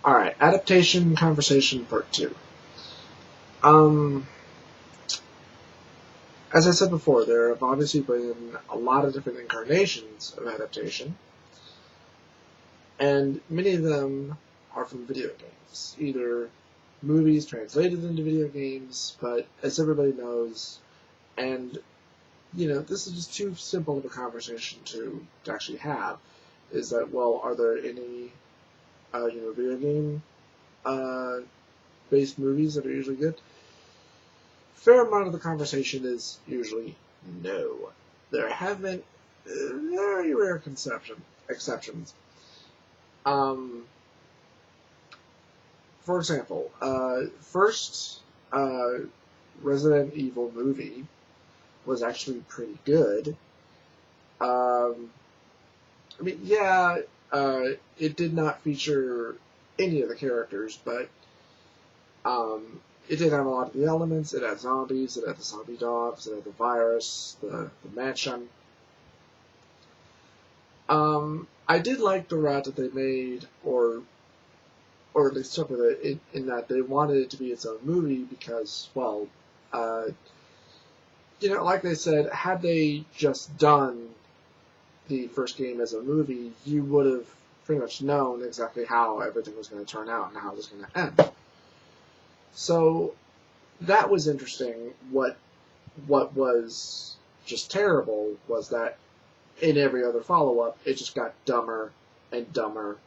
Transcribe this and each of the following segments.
Alright, adaptation conversation part 2. Um, as I said before, there have obviously been a lot of different incarnations of adaptation, and many of them are from video games. Either movies translated into video games, but as everybody knows, and this is just too simple of a conversation to actually have, is that, well, are there any, video game, based movies that are usually good? Fair amount of the conversation is usually no. There have been very rare exceptions. For example, first Resident Evil movie was actually pretty good. It did not feature any of the characters, but it did have a lot of the elements. It had zombies, it had the zombie dogs, it had the virus, the mansion. I did like the route that they made, or at least took with it, in that they wanted it to be its own movie because, well, like they said, had they just done the first game as a movie, you would have pretty much known exactly how everything was going to turn out and how it was going to end. So that was interesting. What was just terrible was that in every other follow-up, it just got dumber and dumber,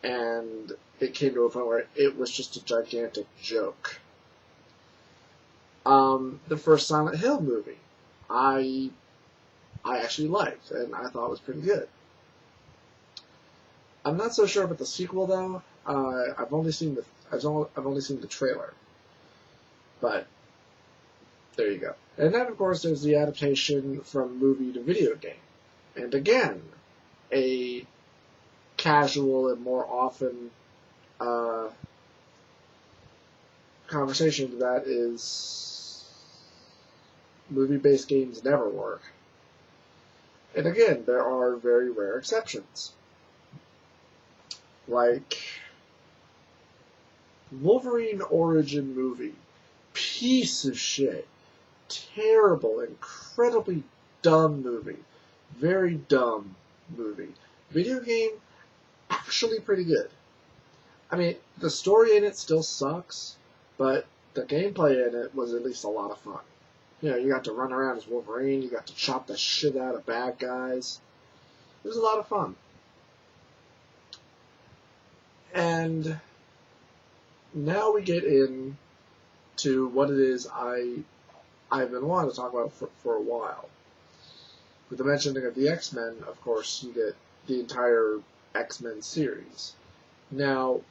and it came to a point where it was just a gigantic joke. The first Silent Hill movie, I actually liked, and I thought was pretty good. I'm not so sure about the sequel though. I've only seen the trailer, but there you go. And then, of course, there's the adaptation from movie to video game, and again, a casual and more often conversation that is movie-based games never work. And again, there are very rare exceptions. Like Wolverine origin movie. Piece of shit. Terrible, incredibly dumb movie. Very dumb movie. Video game, actually pretty good. I mean, the story in it still sucks, but the gameplay in it was at least a lot of fun. You got to run around as Wolverine, you got to chop the shit out of bad guys. It was a lot of fun. And now we get into what it is I've been wanting to talk about for a while. With the mentioning of the X-Men, of course, you get the entire X-Men series. Now,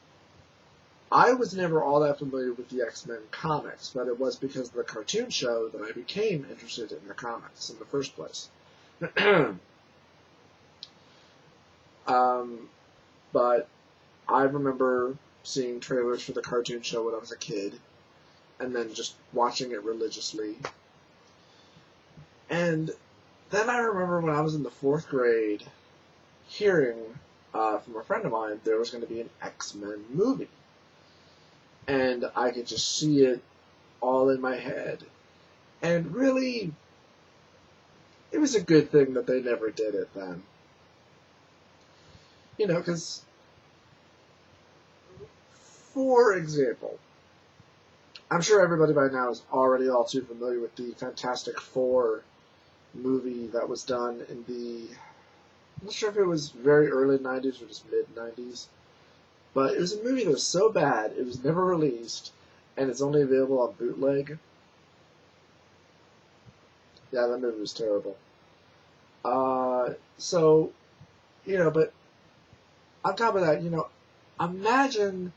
I was never all that familiar with the X-Men comics, but it was because of the cartoon show that I became interested in the comics in the first place. But I remember seeing trailers for the cartoon show when I was a kid, and then just watching it religiously. And then I remember when I was in the 4th grade, hearing from a friend of mine there was going to be an X-Men movie. And I could just see it all in my head. And really, it was a good thing that they never did it then. Because, for example, I'm sure everybody by now is already all too familiar with the Fantastic Four movie that was done in the, I'm not sure if it was very early 90s or just mid-90s. But it was a movie that was so bad, it was never released, and it's only available on bootleg. Yeah, that movie was terrible. But on top of that, imagine,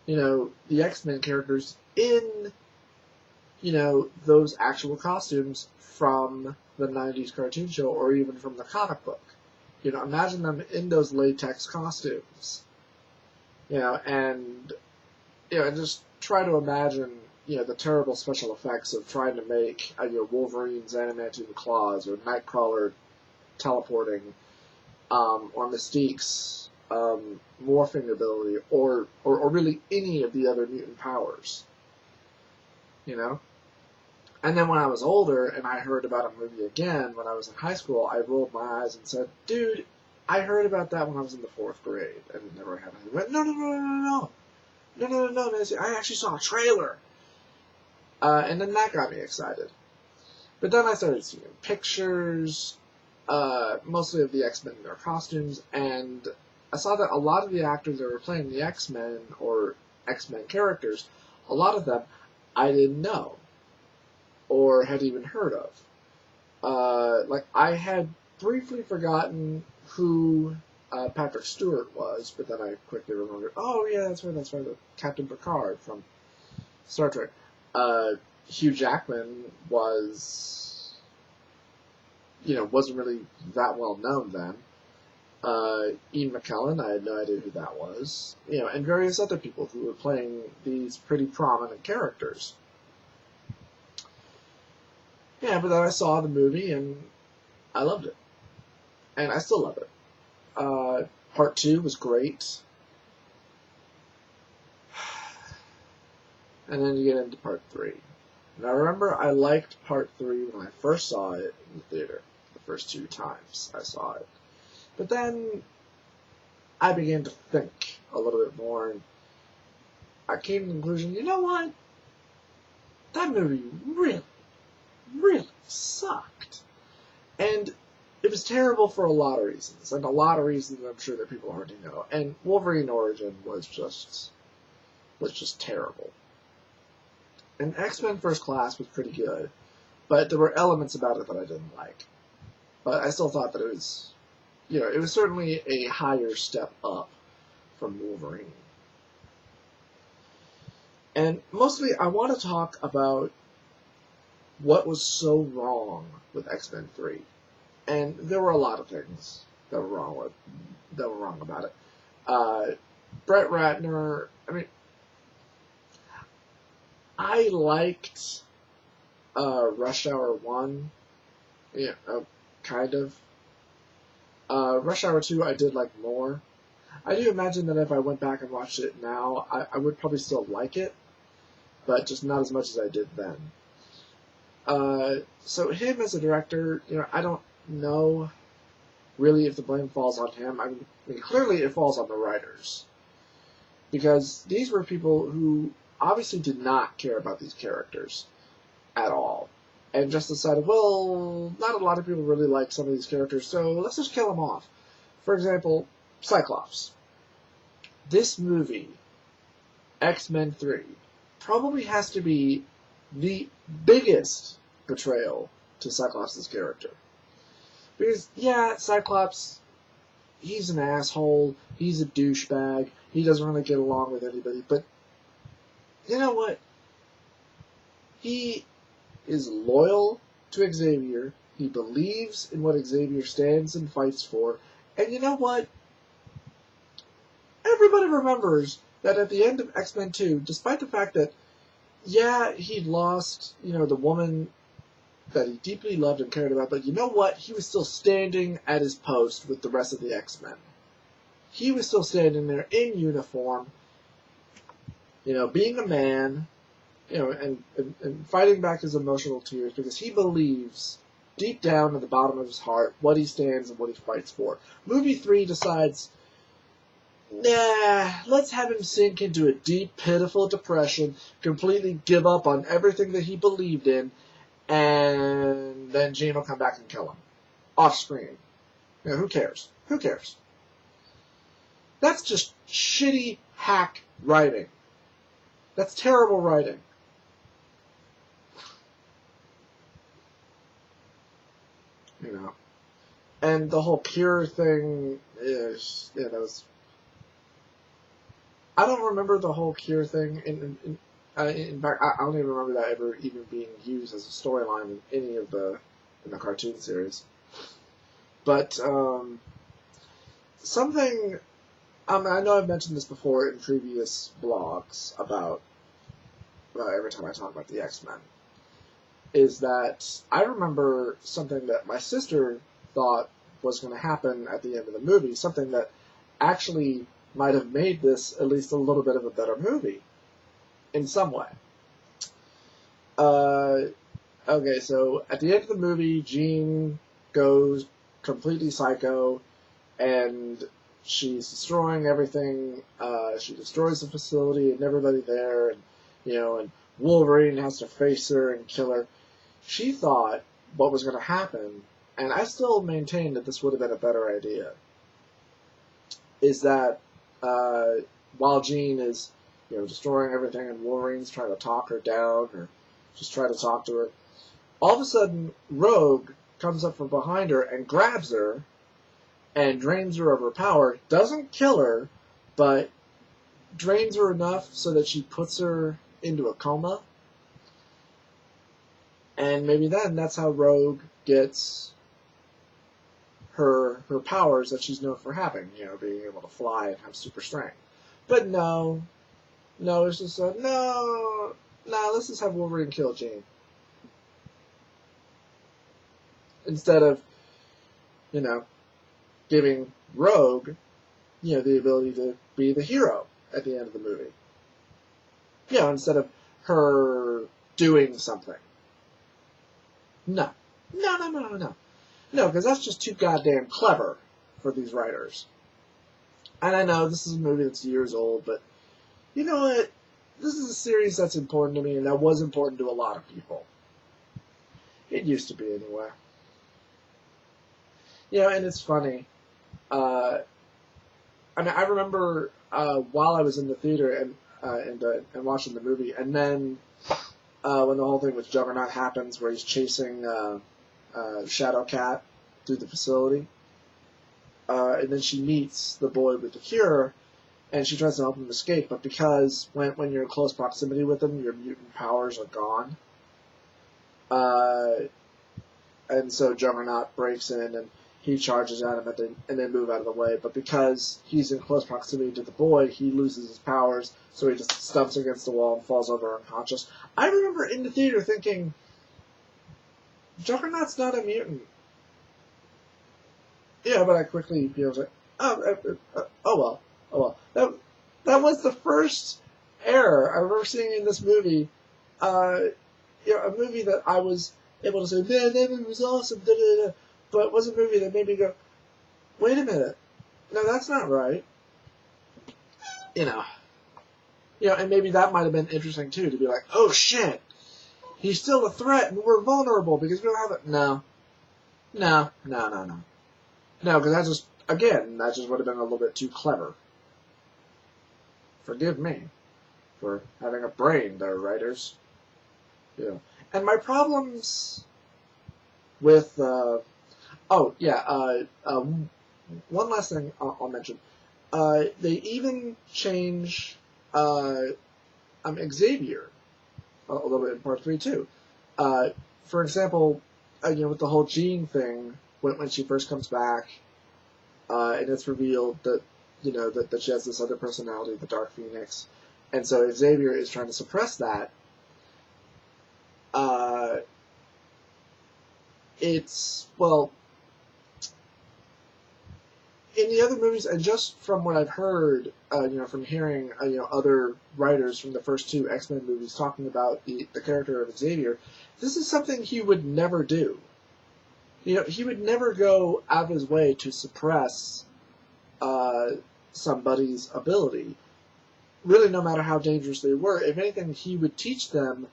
the X-Men characters in, those actual costumes from the 90s cartoon show, or even from the comic book. Imagine them in those latex costumes. And just try to imagine, the terrible special effects of trying to make, Wolverine's adamantium claws, or Nightcrawler teleporting, or Mystique's morphing ability or really any of the other mutant powers. You know? And then when I was older and I heard about a movie again when I was in high school, I rolled my eyes and said, dude, I heard about that when I was in the 4th grade and it never happened. He went, no, Nancy, I actually saw a trailer. And then that got me excited. But then I started seeing pictures, mostly of the X-Men in their costumes, and I saw that a lot of the actors that were playing the X-Men or X-Men characters, a lot of them I didn't know or had even heard of. Like, I had briefly forgotten who Patrick Stewart was, but then I quickly remembered, oh yeah, that's right, Captain Picard from Star Trek. Hugh Jackman wasn't really that well known then. Ian McKellen, I had no idea who that was. And various other people who were playing these pretty prominent characters. Yeah, but then I saw the movie and I loved it. And I still love it. Part 2 was great. And then you get into Part 3. Now remember, I liked Part 3 when I first saw it in the theater. The first 2 times I saw it. But then I began to think a little bit more, and I came to the conclusion, you know what? That movie really, really sucked. And it was terrible for a lot of reasons, and a lot of reasons I'm sure that people already know. And Wolverine Origin was just terrible. And X-Men First Class was pretty good, but there were elements about it that I didn't like. But I still thought that it was, it was certainly a higher step up from Wolverine. And mostly I want to talk about what was so wrong with X-Men 3. And there were a lot of things that were wrong about it. Brett Ratner, I liked Rush Hour 1, kind of. Rush Hour 2 I did like more. I do imagine that if I went back and watched it now, I would probably still like it, but just not as much as I did then. So him as a director, I don't know really if the blame falls on him. I mean, clearly it falls on the writers, because these were people who obviously did not care about these characters at all, and just decided, well, not a lot of people really like some of these characters, so let's just kill them off. For example, Cyclops. This movie, X-Men 3, probably has to be the biggest betrayal to Cyclops' character. Because, yeah, Cyclops, he's an asshole, he's a douchebag, he doesn't really get along with anybody, but you know what? He is loyal to Xavier, he believes in what Xavier stands and fights for, and you know what? Everybody remembers that at the end of X-Men 2, despite the fact that, yeah, he lost, the woman that he deeply loved and cared about, but you know what? He was still standing at his post with the rest of the X-Men. He was still standing there in uniform, being a man, and fighting back his emotional tears, because he believes deep down at the bottom of his heart what he stands and what he fights for. Movie 3 decides, nah, let's have him sink into a deep, pitiful depression, completely give up on everything that he believed in, and then Jean will come back and kill him. Off screen. Who cares? Who cares? That's just shitty hack writing. That's terrible writing. And the whole cure thing is, that was... I don't remember the whole cure thing. In fact, I don't even remember that ever even being used as a storyline in any of the cartoon series. But something, I know I've mentioned this before in previous blogs about every time I talk about the X-Men, is that I remember something that my sister thought was going to happen at the end of the movie, something that actually might have made this at least a little bit of a better movie in some way. Okay, so at the end of the movie, Jean goes completely psycho, and she's destroying everything. She destroys the facility and everybody there, and Wolverine has to face her and kill her. She thought what was going to happen, and I still maintain that this would have been a better idea, is that while Jean is destroying everything and Wolverine's trying to talk her down or just try to talk to her, all of a sudden Rogue comes up from behind her and grabs her and drains her of her power, doesn't kill her, but drains her enough so that she puts her into a coma. And maybe then that's how Rogue gets her powers that she's known for having, being able to fly and have super strength. But no, it's just no, let's just have Wolverine kill Jean. Instead of, giving Rogue, the ability to be the hero at the end of the movie. Instead of her doing something. No, because that's just too goddamn clever for these writers. And I know this is a movie that's years old, but you know what? This is a series that's important to me, and that was important to a lot of people. It used to be, anyway. And it's funny. I remember while I was in the theater and watching the movie, and then when the whole thing with Juggernaut happens, where he's chasing Shadowcat through the facility, and then she meets the boy with the cure, and she tries to help him escape, but because when you're in close proximity with him, your mutant powers are gone. And so Juggernaut breaks in, and he charges at him, and they move out of the way. But because he's in close proximity to the boy, he loses his powers, so he just stumps against the wall and falls over unconscious. I remember in the theater thinking, Juggernaut's not a mutant. But I quickly was like, oh well. That was the first error I remember seeing in this movie. A movie that I was able to say, man, that movie was awesome, da-da-da. But it was a movie that made me go, wait a minute, no, that's not right. And maybe that might have been interesting too, to be like, oh shit, he's still a threat and we're vulnerable because we don't have it. No, because that just would have been a little bit too clever. Forgive me for having a brain there, writers. And my problems with, one last thing I'll mention. They even change Xavier a little bit in Part 3 too. For example, with the whole Jean thing, when she first comes back, and it's revealed that that she has this other personality, the Dark Phoenix, and so Xavier is trying to suppress that. In the other movies, and just from what I've heard, from hearing, other writers from the first two X-Men movies talking about the character of Xavier, this is something he would never do. He would never go out of his way to suppress somebody's ability, really, no matter how dangerous they were. If anything, he would teach them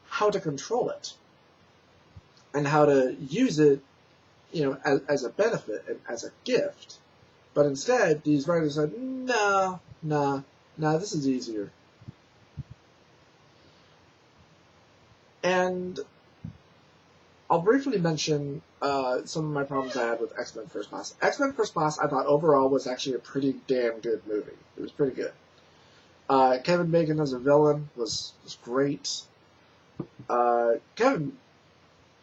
how to control it and how to use it, as a benefit and as a gift. But instead, these writers said, nah, this is easier. And I'll briefly mention some of my problems I had with X-Men First Class. X-Men First Class, I thought overall was actually a pretty damn good movie. It was pretty good. Kevin Bacon as a villain was great. Kevin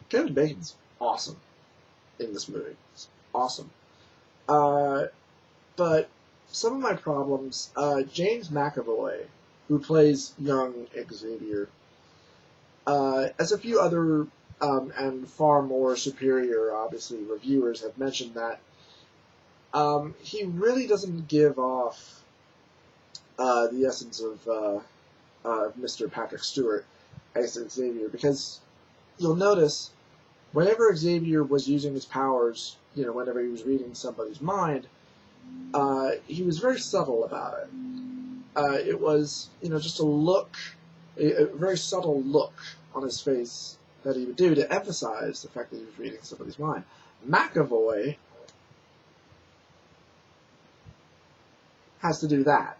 Bacon's awesome in this movie. It's awesome. But some of my problems, James McAvoy, who plays young Xavier, as a few other and far more superior, obviously, reviewers have mentioned that he really doesn't give off the essence of Mr. Patrick Stewart as Xavier, because you'll notice whenever Xavier was using his powers, whenever he was reading somebody's mind, he was very subtle about it. It was, just a look, a very subtle look on his face that he would do to emphasize the fact that he was reading somebody's mind. McAvoy has to do that.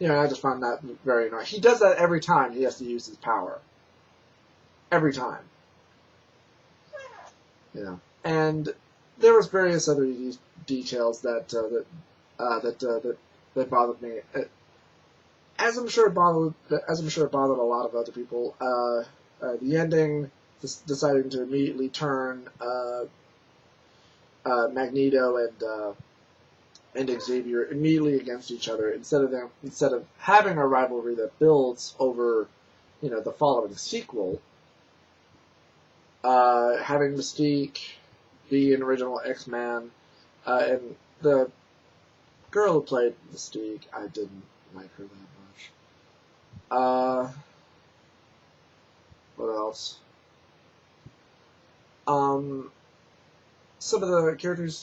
I just found that very annoying. He does that every time he has to use his power. Every time. And there was various other details that bothered me. As I'm sure it bothered a lot of other people. The ending, deciding to immediately turn Magneto and Xavier immediately against each other, instead of having a rivalry that builds over, the following sequel. Having Mystique be an original X-Man, and the girl who played Mystique, I didn't like her that much. What else? Some of the characters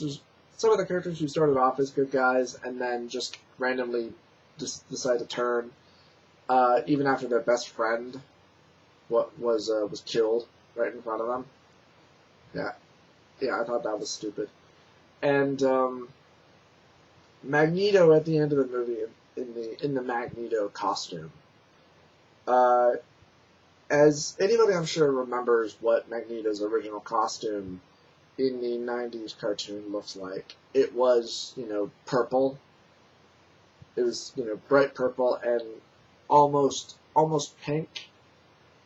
who started off as good guys and then just randomly decide to turn, even after their best friend was killed right in front of them. Yeah, I thought that was stupid. And Magneto at the end of the movie in the Magneto costume. As anybody I'm sure remembers what Magneto's original costume in the 90s cartoon looks like, it was, purple. It was, bright purple and almost pink,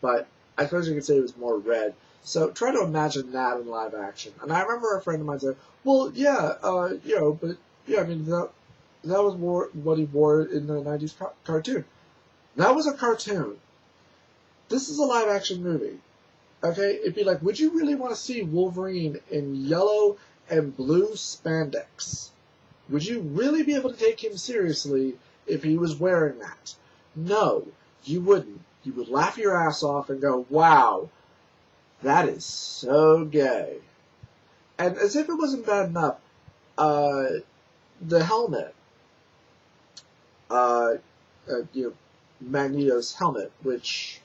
but I suppose you could say it was more red. So try to imagine that in live action. And I remember a friend of mine said, well, yeah, but yeah, I mean, that was more what he wore in the 90s cartoon. That was a cartoon. This is a live action movie. Okay, it'd be like, would you really want to see Wolverine in yellow and blue spandex? Would you really be able to take him seriously if he was wearing that? No, you wouldn't. You would laugh your ass off and go, wow, that is so gay. And as if it wasn't bad enough, the helmet, Magneto's helmet, which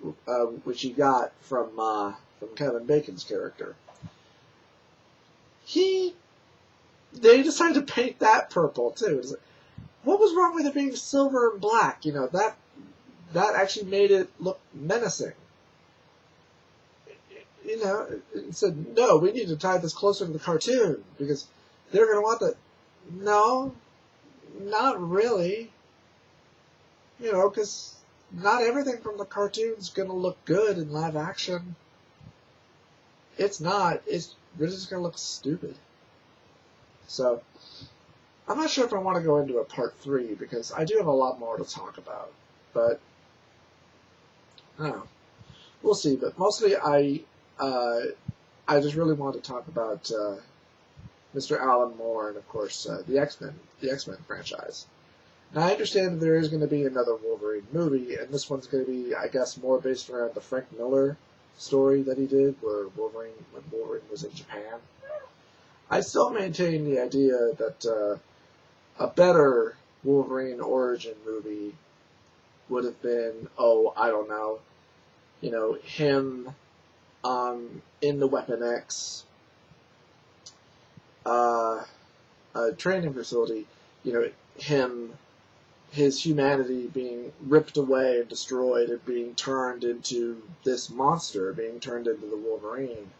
he got from Kevin Bacon's character. They decided to paint that purple too. Like, what was wrong with it being silver and black? That actually made it look menacing. It said, no, we need to tie this closer to the cartoon because they're going to want that. No, not really. Because not everything from the cartoon's going to look good in live action. It's not. It's really just going to look stupid. So, I'm not sure if I want to go into a part 3 because I do have a lot more to talk about. But, I don't know. We'll see. But mostly I just really want to talk about Mr. Alan Moore and, of course, the X-Men franchise. Now, I understand that there is going to be another Wolverine movie, and this one's going to be, I guess, more based around the Frank Miller story that he did, when Wolverine was in Japan. I still maintain the idea that a better Wolverine origin movie would have been, I don't know, him in the Weapon X training facility, his humanity being ripped away and destroyed and being turned into this monster, being turned into the Wolverine,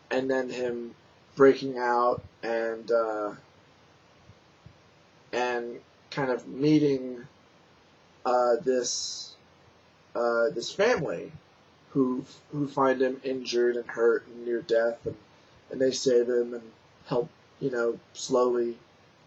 and then him breaking out and kind of meeting this family who find him injured and hurt and near death, and they save him and help slowly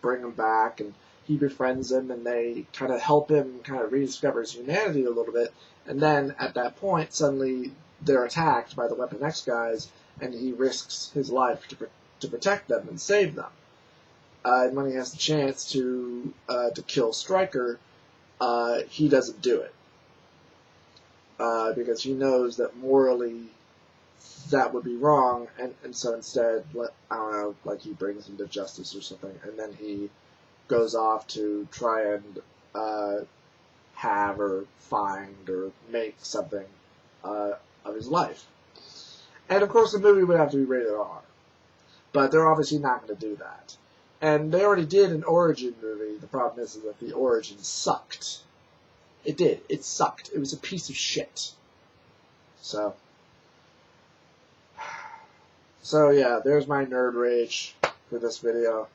bring him back, and he befriends him, and they kind of help him kind of rediscover his humanity a little bit. And then at that point, suddenly they're attacked by the Weapon X guys, and he risks his life to protect them and save them. And when he has the chance to kill Stryker, he doesn't do it because he knows that morally that would be wrong, and so instead, I don't know, like he brings him to justice or something, and then he goes off to try and have or find or make something of his life. And of course the movie would have to be rated R, but they're obviously not going to do that. And they already did an origin movie. The problem is that the origin sucked. It did. It sucked. It was a piece of shit. So yeah, there's my nerd rage for this video.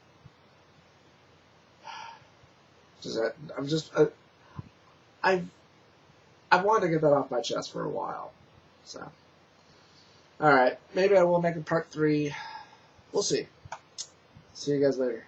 I've wanted to get that off my chest for a while. So, alright, maybe I will make a part 3. We'll see. See you guys later.